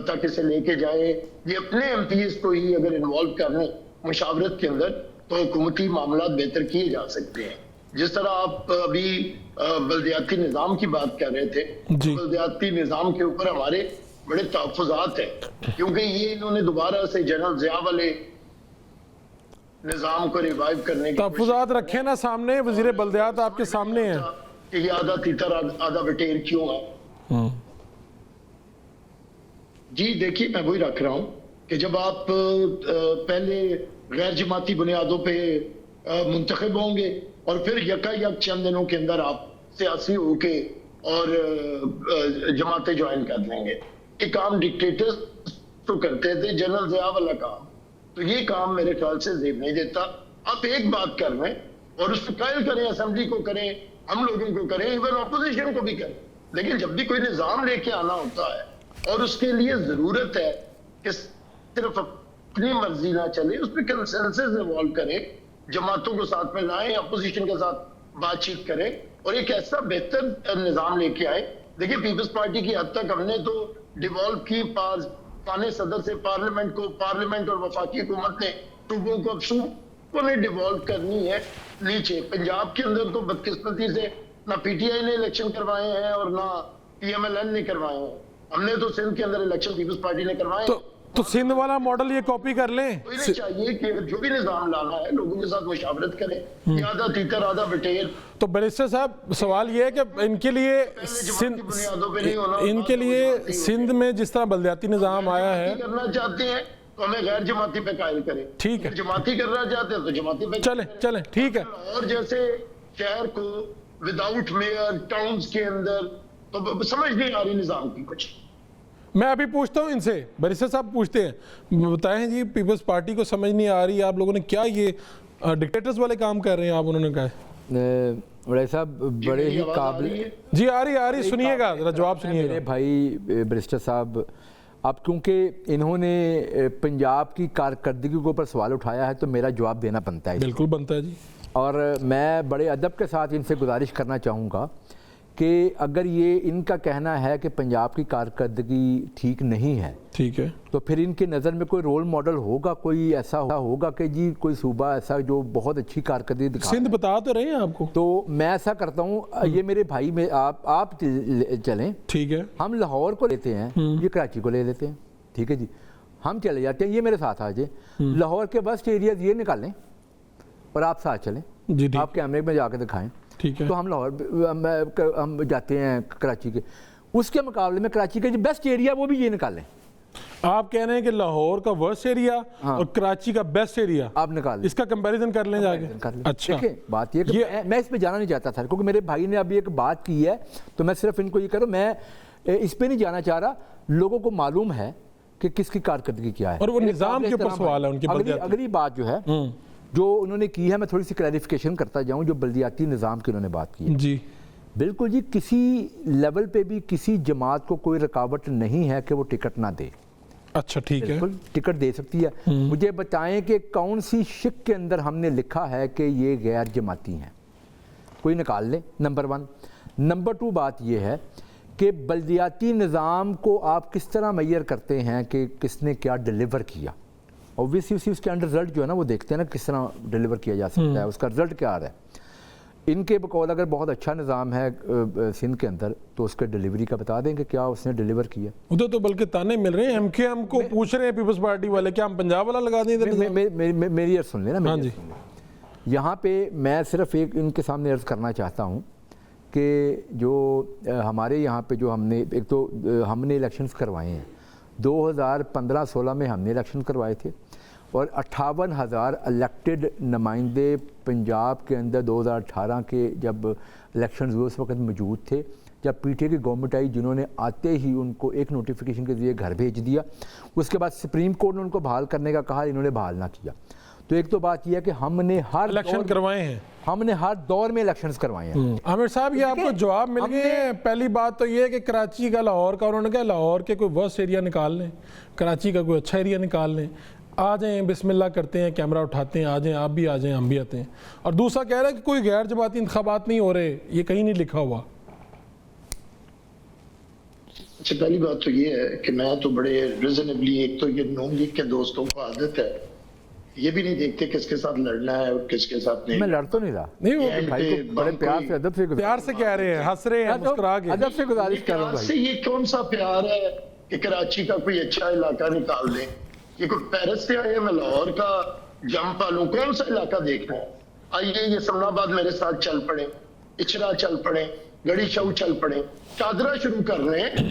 [SPEAKER 5] تک اسے لے کے جائے، یہ اپنے MPs کو ہی اگر انوالو کرنے مشاورت کے اندر، تو حکومتی معاملات بہتر کیے جا سکتے ہیں. جس طرح آپ ابھی بلدیاتی نظام کی بات کر رہے تھے، بلدیاتی نظام کے اوپر ہمارے بڑے تحفظات ہیں، کیونکہ یہ انہوں نے دوبارہ سے جنرل ضیاء والے نظام کو ریوائیو کرنے کی
[SPEAKER 2] تحفظات رکھے نا سامنے، وزیر بلدیات آپ کے سامنے ہیں
[SPEAKER 5] کہ یہ آدھا تیتر آدھا بٹیر کیوں ہے. جی دیکھیے میں وہی رکھ رہا ہوں کہ جب آپ پہلے غیر جماعتی بنیادوں پہ منتخب ہوں گے اور پھر یکا یک چند دنوں کے اندر آپ سیاسی ہو کے اور جماعتیں جوائن کر لیں گے. یہ کام ڈکٹیٹرز تو کرتے تھے, جنرل ضیاء والا کام, تو یہ کام میرے خیال سے زیب نہیں دیتا. آپ ایک بات کر رہے ہیں اور اس کو قائل کریں, اسمبلی کو کریں, ہم لوگوں کو کریں, ایون اپوزیشن کو بھی کریں, لیکن جب بھی کوئی نظام لے کے آنا ہوتا ہے اور اس کے لیے ضرورت ہے کہ صرف اپنی مرضی نہ چلے, اس پہ کنسنسس ایوالو کریں, جماعتوں کو ساتھ میں لائیں, اپوزیشن کے ساتھ بات چیت کریں اور ایک ایسا بہتر نظام لے کے آئے. دیکھیں پیپلز پارٹی کی حد تک ہم نے تو ڈیوالو کی پانے صدر سے پارلیمنٹ کو, پارلیمنٹ اور وفاقی حکومت نے صوبوں کو اب صوبوں نے ڈیوالو کرنی ہے نیچے. پنجاب کے اندر تو بدقسمتی سے نہ پی ٹی آئی نے الیکشن کروائے ہیں اور نہ پی ایم ایل این نے کروائے ہیں. ہم نے تو سندھ کے اندر الیکشن پیپلز پارٹی نے کروائے ہیں.
[SPEAKER 2] تو سندھ والا ماڈل یہ کاپی کر لیں.
[SPEAKER 5] انہیں چاہیے کہ جو بھی نظام لانا ہے لوگوں کے ساتھ مشاورت کریں, آدھا تیتر آدھا بٹیر.
[SPEAKER 2] تو بیرسٹر صاحب سوال یہ ہے کہ ان کے لیے سندھ میں جس طرح بلدیاتی نظام آیا ہے
[SPEAKER 5] کرنا چاہتے ہیں تو ہمیں غیر جماعتی پہ قائل کریں.
[SPEAKER 2] ٹھیک ہے,
[SPEAKER 5] جماعتی کرنا چاہتے ہیں تو جماعتی پہ
[SPEAKER 2] چلیں ٹھیک ہے.
[SPEAKER 5] اور جیسے شہر کو وداؤٹ میئر ٹاؤنز کے اندر تو سمجھ نہیں آ رہی نظام کی کچھ.
[SPEAKER 2] میں ابھی پوچھتا ہوں ان سے, بیرسٹر صاحب پوچھتے ہیں, بتائیں جی پیپلز پارٹی کو سمجھ نہیں آ رہی, آپ لوگوں نے کیا یہ ڈکٹیٹرز والے کام کر رہے ہیں آپ, انہوں نے کہا
[SPEAKER 1] بڑے صاحب بڑے ہی قابل.
[SPEAKER 2] جی آ رہی سنیے گا, ذرا جواب سنیے گا.
[SPEAKER 1] میرے بھائی بیرسٹر صاحب, اب کیونکہ انہوں نے پنجاب کی کارکردگی کے اوپر سوال اٹھایا ہے تو میرا جواب دینا بنتا ہے.
[SPEAKER 2] بالکل بنتا ہے جی.
[SPEAKER 1] اور میں بڑے ادب کے ساتھ ان سے گزارش کرنا چاہوں گا کہ اگر یہ ان کا کہنا ہے کہ پنجاب کی کارکردگی ٹھیک نہیں ہے,
[SPEAKER 2] ٹھیک ہے,
[SPEAKER 1] تو پھر ان کے نظر میں کوئی رول ماڈل ہوگا, کوئی ایسا ہوگا کہ جی کوئی صوبہ ایسا جو بہت اچھی کارکردگی دکھا.
[SPEAKER 2] سندھ بتا تو رہے ہیں آپ کو.
[SPEAKER 1] تو میں ایسا کرتا ہوں, یہ میرے بھائی میں آپ چلیں,
[SPEAKER 2] ٹھیک ہے,
[SPEAKER 1] ہم لاہور کو لیتے ہیں, یہ کراچی کو لے لیتے ہیں, ٹھیک ہے جی, ہم چلے جاتے ہیں, یہ میرے ساتھ آ جائیں, لاہور کے ورسٹ ایریاز یہ نکالیں اور آپ ساتھ چلیں, آپ کیمرے میں جا کے دکھائیں, ٹھیک ہے. تو ہم لاہور ہم جاتے ہیں کراچی کے, اس کے مقابلے میں کراچی کا جو بیسٹ ایریا وہ بھی یہ نکالیں.
[SPEAKER 2] آپ کہہ رہے ہیں کہ لاہور کا ورسٹ ایریا اور کراچی کا بیسٹ ایریا
[SPEAKER 1] آپ نکالیں,
[SPEAKER 2] اس کا کمپیریزن کر لیں جا کے. اچھا
[SPEAKER 1] دیکھیں بات یہ کہ میں اس پہ جانا نہیں چاہتا تھا کیونکہ میرے بھائی نے ابھی ایک بات کی ہے تو میں صرف ان کو یہ کروں, میں اس پہ نہیں جانا چاہ رہا. لوگوں کو معلوم ہے کہ کس کی کارکردگی کیا ہے
[SPEAKER 2] اور وہ نظام کے اوپر سوال ہے ان کی.
[SPEAKER 1] اگلی بات جو ہے جو انہوں نے کی ہے, میں تھوڑی سی کلیریفیکیشن کرتا جاؤں, جو بلدیاتی نظام کی انہوں نے بات کی ہے.
[SPEAKER 2] جی
[SPEAKER 1] بالکل جی, کسی لیول پہ بھی کسی جماعت کو کوئی رکاوٹ نہیں ہے کہ وہ ٹکٹ نہ دے.
[SPEAKER 2] اچھا ٹھیک ہے,
[SPEAKER 1] بالکل ٹکٹ دے سکتی ہے. مجھے بتائیں کہ کون سی شک کے اندر ہم نے لکھا ہے کہ یہ غیر جماعتی ہیں, کوئی نکال لے, نمبر 1. نمبر 2 بات یہ ہے کہ بلدیاتی نظام کو آپ کس طرح معیار کرتے ہیں کہ کس نے کیا ڈیلیور کیا. اوبویسلی اس کے انڈر رزلٹ جو ہے نا وہ دیکھتے ہیں نا کس طرح ڈیلیور کیا جا سکتا ہے, اس کا رزلٹ کیا آ رہا ہے. ان کے بقول اگر بہت اچھا نظام ہے سندھ کے اندر تو اس کے ڈیلیوری کا بتا دیں کہ کیا اس نے ڈیلیور کیا.
[SPEAKER 2] ادھر تو بلکہ تانے مل رہے ہیں, ایم کے ایم کو پوچھ رہے ہیں پیپلز پارٹی والے کیا ہم پنجاب والا لگا دیں.
[SPEAKER 1] میری عرض سن لینا, یہاں پہ میں صرف ایک ان کے سامنے عرض کرنا چاہتا ہوں کہ جو ہمارے یہاں پہ جو ہم نے ایک تو ہم نے الیکشنز کروائے ہیں 2015-16 میں ہم نے الیکشن کروائے تھے اور 58,000 الیکٹڈ نمائندے پنجاب کے اندر 2018 کے جب الیکشنز ہوئے اس وقت موجود تھے. جب پی ٹی اے کی گورنمنٹ آئی جنہوں نے آتے ہی ان کو ایک نوٹیفیکیشن کے ذریعے گھر بھیج دیا, اس کے بعد سپریم کورٹ نے ان کو بحال کرنے کا کہا, انہوں نے بحال نہ کیا. تو ایک تو بات یہ ہے کہ ہم نے ہر
[SPEAKER 2] الیکشن کروائے ہیں,
[SPEAKER 1] ہم نے ہر دور میں الیکشنز کروائے ہیں.
[SPEAKER 2] عامر صاحب یہ آپ کو جواب مل گئے ہیں. پہلی بات تو یہ ہے کہ کراچی کا لاہور کا انہوں نے کہا لاہور کے کوئی ورسٹ ایریا نکال لیں, کراچی کا کوئی اچھا ایریا نکال لیں, آ جائیں بسم اللہ کرتے ہیں, کیمرہ اٹھاتے ہیں, آ جائیں آپ بھی آ جائیں ہم بھی آتے ہیں. اور دوسرا کہہ رہا ہے کہ کوئی غیر جماعتی انتخابات نہیں ہو رہے, یہ کہیں نہیں لکھا ہوا.
[SPEAKER 5] اچھا پہلی بات تو یہ ہے کہ میں تو بڑے ریزنیبلی, ایک تو یہ نون لیگ کے دوستوں کو عادت ہے یہ بھی نہیں دیکھتے کس کے ساتھ لڑنا ہے اور کس کے ساتھ نہیں.
[SPEAKER 1] میں لڑ تو نہیں رہا,
[SPEAKER 2] نہیں وہ
[SPEAKER 1] بھائی کو بڑے پیار سے ادب سے
[SPEAKER 2] پیار سے کہہ رہے ہیں, ہنس رہے ہیں مسکرا کے,
[SPEAKER 1] ادب سے گزارش کر رہا ہوں بھائی.
[SPEAKER 5] یہ کون سا پیار ہے کہ کراچی کا کوئی اچھا علاقہ نکال دیں. یہ کوئی پیرس سے آئے میں لاہور کا جم پالوں, کون سا علاقہ دیکھنا ہے. آئیے یہ اسلام آباد میرے ساتھ چل پڑے, اچرا چل پڑے, گڑی شو چل پڑے, چادرہ شروع کر رہے ہیں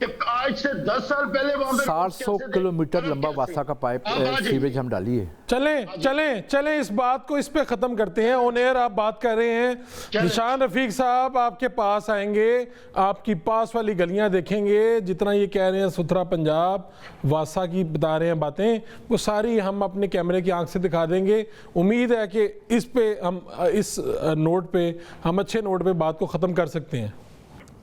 [SPEAKER 5] کہ آج سے 10 سال پہلے وہاں پہ
[SPEAKER 1] 700 کلومیٹر لمبا واسا کا پائپ سیویج ہم ڈالی ہے.
[SPEAKER 2] چلیں اس بات کو اس پہ ختم کرتے ہیں. آن ایئر آپ بات کر رہے ہیں, ذیشان رفیق صاحب آپ کے پاس آئیں گے, آپ کی پاس والی گلیاں دیکھیں گے, جتنا یہ کہہ رہے ہیں ستھرا پنجاب واسا کی بتا رہے ہیں باتیں, وہ ساری ہم اپنے کیمرے کی آنکھ سے دکھا دیں گے. امید ہے کہ اس پہ ہم اس نوٹ پہ ہم اچھے نوٹ پہ بات کو ختم کر سکتے ہیں.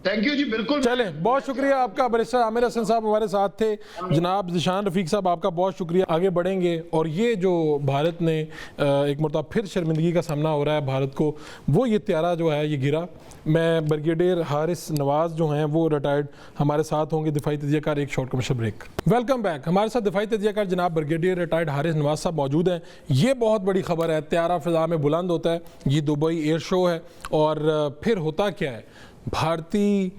[SPEAKER 5] تھینک یو جی, بالکل.
[SPEAKER 2] چلیں, بہت شکریہ آپ کا. بیرسٹر عامر حسن صاحب ہمارے ساتھ تھے. جناب ذیشان رفیق صاحب آپ کا بہت شکریہ. آگے بڑھیں گے, اور یہ جو بھارت نے ایک مرتبہ پھر شرمندگی کا سامنا ہو رہا ہے بھارت کو, وہ یہ طیارہ جو ہے یہ گرا. میں بریگیڈیئر حارث نواز جو ہیں وہ ریٹائرڈ ہمارے ساتھ ہوں گے. دفاعی تجزیہ کار, ایک short commercial break. Welcome back. ہمارے ساتھ دفاعی تجزیہ کار جناب بریگیڈیئر ریٹائرڈ حارث نواز صاحب موجود ہیں. یہ بہت بڑی خبر ہے, طیارہ فضا میں بلند ہوتا ہے, یہ دبئی ایئر شو ہے, اور پھر ہوتا کیا ہے, بھارتی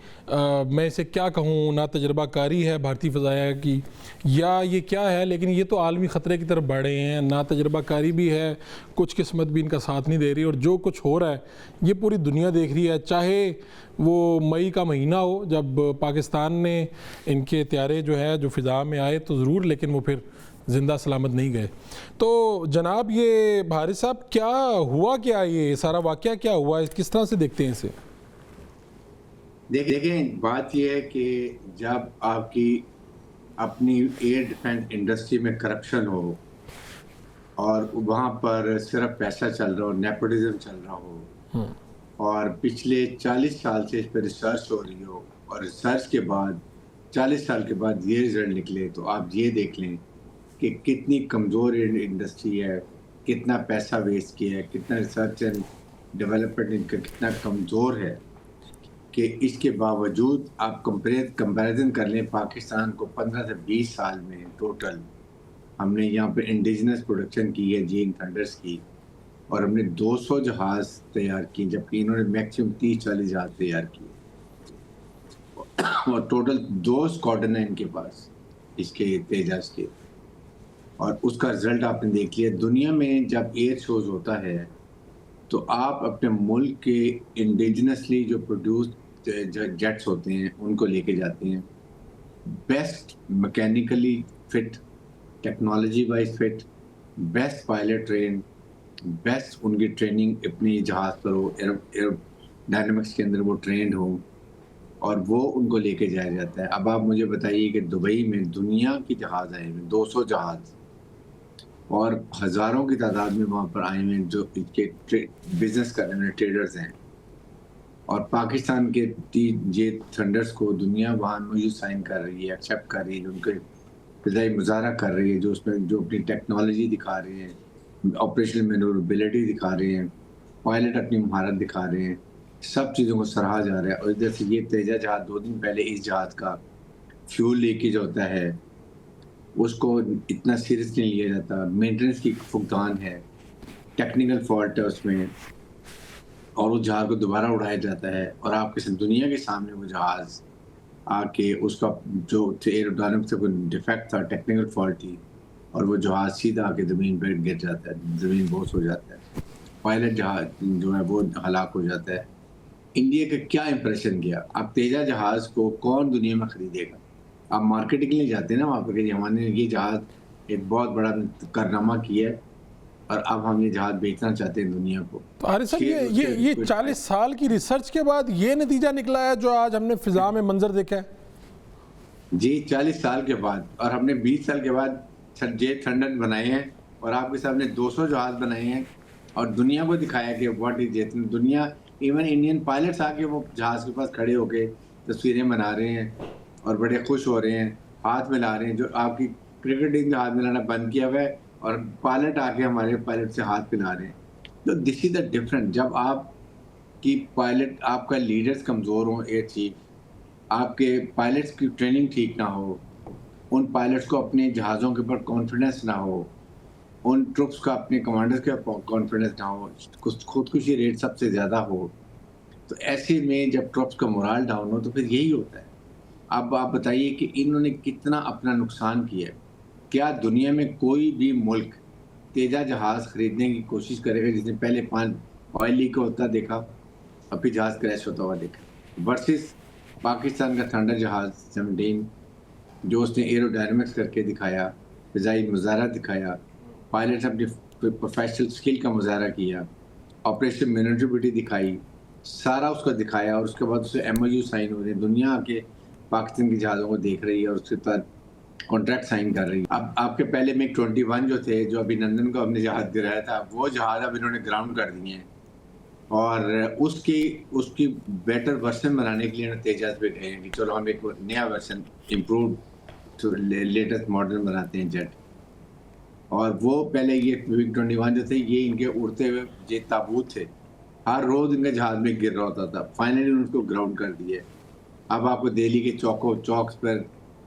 [SPEAKER 2] میں اسے کیا کہوں, نہ تجربہ کاری ہے بھارتی فضائیہ کی, یا یہ کیا ہے, لیکن یہ تو عالمی خطرے کی طرف بڑھ رہے ہیں. نہ تجربہ کاری بھی ہے, کچھ قسمت بھی ان کا ساتھ نہیں دے رہی, اور جو کچھ ہو رہا ہے یہ پوری دنیا دیکھ رہی ہے. چاہے وہ مئی کا مہینہ ہو جب پاکستان نے ان کے طیارے جو ہے جو فضا میں آئے تو ضرور, لیکن وہ پھر زندہ سلامت نہیں گئے. تو جناب یہ حارث صاحب کیا ہوا, کیا یہ سارا واقعہ کیا ہوا, کس طرح سے دیکھتے ہیں اسے؟
[SPEAKER 6] دیکھیں, بات یہ ہے کہ جب آپ کی اپنی ایئر ڈیفینس انڈسٹری میں کرپشن ہو, اور وہاں پر صرف پیسہ چل رہا ہو, نیپوٹزم چل رہا ہو, اور پچھلے 40 سال سے اس پہ ریسرچ ہو رہی ہو, اور ریسرچ کے بعد 40 سال کے بعد یہ رزلٹ نکلے, تو آپ یہ دیکھ لیں کہ کتنی کمزور انڈسٹری ہے, کتنا پیسہ ویسٹ کیا ہے, کتنا ریسرچ اینڈ ڈیولپمنٹ ان کا کتنا کمزور ہے, کہ اس کے باوجود آپ کمپیریزن کر لیں پاکستان کو 15 سے 20 سال میں ٹوٹل ہم نے یہاں پہ انڈیجنس پروڈکشن کی ہے جین تھنڈرز کی, اور ہم نے 200 جہاز تیار کی, جبکہ انہوں نے میکسیمم 30-40 جہاز تیار کیے, اور ٹوٹل 2 اسکواڈرن ہیں ان کے پاس اس کے تیجاز کے. اور اس کا رزلٹ آپ نے دیکھ لیا. دنیا میں جب ایئر شوز ہوتا ہے تو آپ اپنے ملک کے انڈیجنسلی جو پروڈیوس جیٹس ہوتے ہیں ان کو لے کے جاتے ہیں, best mechanically fit, technology wise fit, best pilot train, best ان کی ٹریننگ اپنی جہاز پر ہو, ایئر ڈائنامکس کے اندر وہ ٹرینڈ ہوں, اور وہ ان کو لے کے جایا جاتا ہے. اب آپ مجھے بتائیے کہ دبئی میں دنیا کی جہاز آئے ہوئے 200 جہاز, اور ہزاروں کی تعداد میں وہاں پر آئے ہوئے جو ان کے بزنس کرنے والے ٹریڈرز ہیں, اور پاکستان کے یہ تھنڈرز کو دنیا وہاں میں سائن کر رہی ہے, ایکسیپٹ کر رہی ہے, ان کے فضائی مظاہرہ کر رہی ہے, جو اس میں جو اپنی ٹیکنالوجی دکھا رہے ہیں, آپریشنل مینوربلٹی دکھا رہے ہیں, پائلٹ اپنی مہارت دکھا رہے ہیں, سب چیزوں کو سراہا جا رہا ہے. اور ادھر سے یہ تیجا جہاز 2 دن پہلے اس جہاز کا فیول لیکیج ہوتا ہے, اس کو اتنا سیریس نہیں لیا جاتا, مینٹیننس کی فقدان ہے, ٹیکنیکل فالٹ ہے اس میں, اور اس جہاز کو دوبارہ اڑایا جاتا ہے, اور آپ کے دنیا کے سامنے وہ جہاز آ کے اس کا جو ایروڈائنمکس سے کوئی ڈیفیکٹ تھا, ٹیکنیکل فالٹ تھی, اور وہ جہاز سیدھا آ کے زمین پہ گر جاتا ہے, زمین بوس ہو جاتا ہے, پائلٹ جہاز جو ہے وہ ہلاک ہو جاتا ہے. انڈیا کا کیا امپریشن گیا؟ اب تیجا جہاز کو کون دنیا میں خریدے گا؟ آپ مارکیٹنگ کے لیے جاتے ہیں نا وہاں پہ کہ ہم نے یہ جہاز ایک بہت بڑا کارنامہ کیا ہے, اور اب ہم یہ جہاز بیچنا چاہتے ہیں دنیا کو.
[SPEAKER 2] تو حارث صاحب یہ 40 سال کی ریسرچ کے بعد یہ نتیجہ نکلا ہے جو آج ہم نے فضا میں منظر دیکھا ہے؟
[SPEAKER 6] جی 40 سال کے بعد, اور ہم نے 20 سال کے بعد جے تھنڈر بنائے ہیں, اور آپ کے سامنے 200 جہاز بنائے ہیں, اور دنیا کو دکھایا کہ واٹ از جے. دنیا ایون انڈین پائلٹس آ کے وہ جہاز کے پاس کھڑے ہو کے تصویریں بنا رہے ہیں, اور بڑے خوش ہو رہے ہیں, ہاتھ ملا رہے ہیں. جو آپ کی کرکٹ ٹیم کا ہاتھ ملانا بند کیا ہوا ہے, اور پائلٹ آ کے ہمارے پائلٹ سے ہاتھ ملا رہے ہیں. تو دس از دا ڈفرنٹ. جب آپ کی پائلٹ, آپ کا لیڈرز کمزور ہوں, ایئر چیف, آپ کے پائلٹس کی ٹریننگ ٹھیک نہ ہو, ان پائلٹس کو اپنے جہازوں کے اوپر کانفیڈنس نہ ہو, ان ٹروپس کا اپنے کمانڈرز کے کانفیڈنس نہ ہو, خودکشی ریٹ سب سے زیادہ ہو, تو ایسے میں جب ٹروپس کا مورال ڈاؤن ہو تو پھر یہی ہوتا ہے. اب آپ بتائیے کہ انہوں نے کتنا اپنا نقصان کیا ہے. کیا دنیا میں کوئی بھی ملک تیجا جہاز خریدنے کی کوشش کرے گا جس نے پہلے آئل لیک ہوتا دیکھا اور پھر جہاز کریش ہوتا ہوا دیکھا, ورسز پاکستان کا تھنڈر جہاز 17 جو اس نے ایرو ڈائنامکس کر کے دکھایا، فضائی مظاہرہ دکھایا، پائلٹس اپنی پروفیشنل اسکل کا مظاہرہ کیا، آپریشن مینیجبلٹی دکھائی، سارا اس کا دکھایا، اور اس کے بعد اسے MOU سائن ہو رہے ہیں، دنیا آ کے پاکستان کے جہازوں کو دیکھ رہی ہے اور اس کے ساتھ کانٹریکٹ سائن کر رہی ہے۔ اب آپ کے پہلے میں 21 جو تھے، جو ابھی نندن کو ہم نے جہاز گرایا تھا، وہ جہاز اب انہوں نے گراؤنڈ کر دیے ہیں، اور اس کی بیٹر ورژن بنانے کے لیے انہوں نے تیجاز پہ گئے ہیں کہ چلو ہم ایک نیا ورژن امپرووڈ لیٹسٹ ماڈل بناتے ہیں جیٹ۔ اور وہ پہلے یہ 21 جو تھے، یہ ان کے اڑتے ہوئے یہ تابوت تھے، ہر روز ان کا جہاز میں گر رہا ہوتا تھا، فائنلی انہوں نے اس کو گراؤنڈ کر دیے۔ اب آپ کو دہلی کے چوکس پر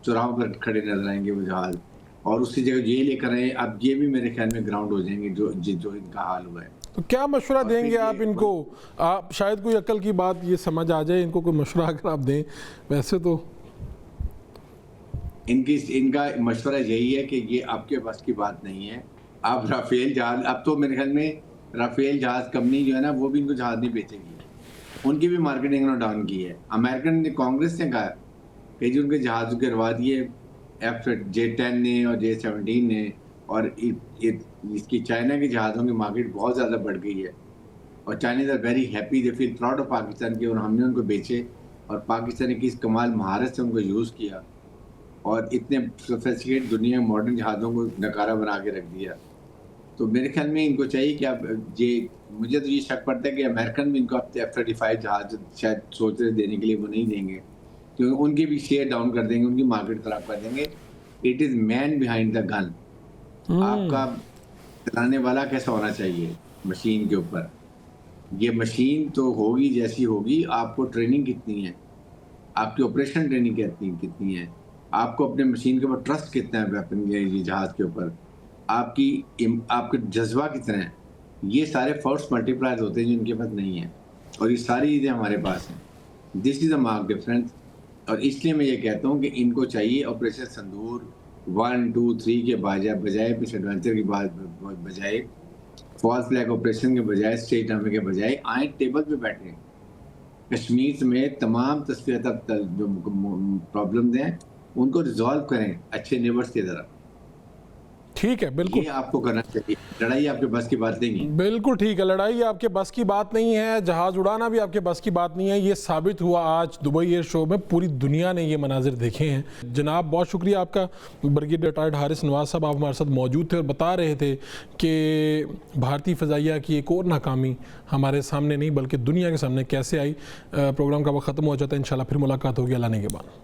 [SPEAKER 6] چوراہوں پر کھڑے نظر آئیں گے وہ جہاز، اور اس کی جگہ یہ لے کر آئے، اب یہ بھی میرے خیال میں گراؤنڈ ہو جائیں گے جو ان کا حال ہوا ہے۔
[SPEAKER 2] تو کیا مشورہ دیں گے آپ ان کو؟ آپ شاید کوئی عقل کی بات یہ سمجھ آ جائے، ان کو کوئی مشورہ اگر آپ دیں۔ ویسے تو
[SPEAKER 6] ان کا مشورہ یہی ہے کہ یہ آپ کے بس کی بات نہیں ہے۔ آپ رافیل جہاز، اب تو میرے خیال میں رافیل جہاز کمپنی جو ہے نا، وہ بھی ان کو جہاز نہیں بیچے گی، ان کی بھی مارکیٹنگ انہوں نے ڈاؤن کی ہے۔ امریکن نے، کانگریس نے کہا کہ جو ان کے جہاز گروا دیے J10 نے اور J17 نے، اور اس کی چائنا کے جہازوں کی مارکیٹ بہت زیادہ بڑھ گئی ہے، اور Chinese are very happy, they feel proud of Pakistan کی، اور ہم نے ان کو بیچے، اور پاکستان نے کس کمال مہارت سے ان کو یوز کیا، اور اتنے سوفیسٹیکیٹ دنیا ماڈرن جہازوں کو نکارہ بنا کے رکھ دیا۔ تو میرے خیال میں ان کو چاہیے کہ اب مجھے تو یہ شک پڑتا ہے کہ امریکن بھی ان کو اب F-35 جہاز شاید سوچ رہے دینے کے لیے، وہ نہیں دیں گے، کیونکہ ان کی بھی شیئر ڈاؤن کر دیں گے، ان کی مارکیٹ خراب کر دیں گے۔ It is main behind the گن، آپ کا چلانے والا کیسا ہونا چاہیے مشین کے اوپر۔ یہ مشین تو ہوگی جیسی ہوگی، آپ کو ٹریننگ کتنی ہے، آپ کی آپریشن ٹریننگ کتنی ہے، آپ کو اپنے مشین کے اوپر ٹرسٹ کتنا ہے، ویپن یہ جہاز کے اوپر آپ کا جذبہ کتنا ہے، یہ سارے فورس ملٹی پلائرز ہوتے ہیں جو ان کے پاس نہیں ہیں، اور یہ ساری چیزیں ہمارے پاس ہیں۔ دس از اے مارک ڈفرینس، اور اس لیے میں یہ کہتا ہوں کہ ان کو چاہیے آپریشن سندور 1 2 3 کے بجائے مس ایڈونچر کی بجائے، فالس فلیگ آپریشن کے بجائے، اسٹیٹ نامے کے بجائے آئیں ٹیبل پہ بیٹھیں، کشمیر سمیت تمام تصفیہ جو پرابلمز ہیں ان کو ریزالو کریں اچھے نیبرز کی طرح۔
[SPEAKER 2] ٹھیک ہے، بالکل
[SPEAKER 6] یہ آپ کو کرنا چاہیے، لڑائی آپ کے بس کی بات نہیں ہے۔
[SPEAKER 2] بالکل ٹھیک ہے، لڑائی آپ کے بس کی بات نہیں ہے، جہاز اڑانا بھی آپ کے بس کی بات نہیں ہے۔ یہ ثابت ہوا آج دبئی ایئر شو میں، پوری دنیا نے یہ مناظر دیکھے ہیں۔ جناب بہت شکریہ آپ کا، بریگیڈیئر ریٹائرڈ حارث نواز صاحب، آپ ہمارے ساتھ موجود تھے اور بتا رہے تھے کہ بھارتی فضائیہ کی ایک اور ناکامی ہمارے سامنے نہیں بلکہ دنیا کے سامنے کیسے آئی۔ پروگرام کا وقت ختم ہو جاتا ہے، انشاءاللہ پھر ملاقات ہوگی اللہ نے کے بعد۔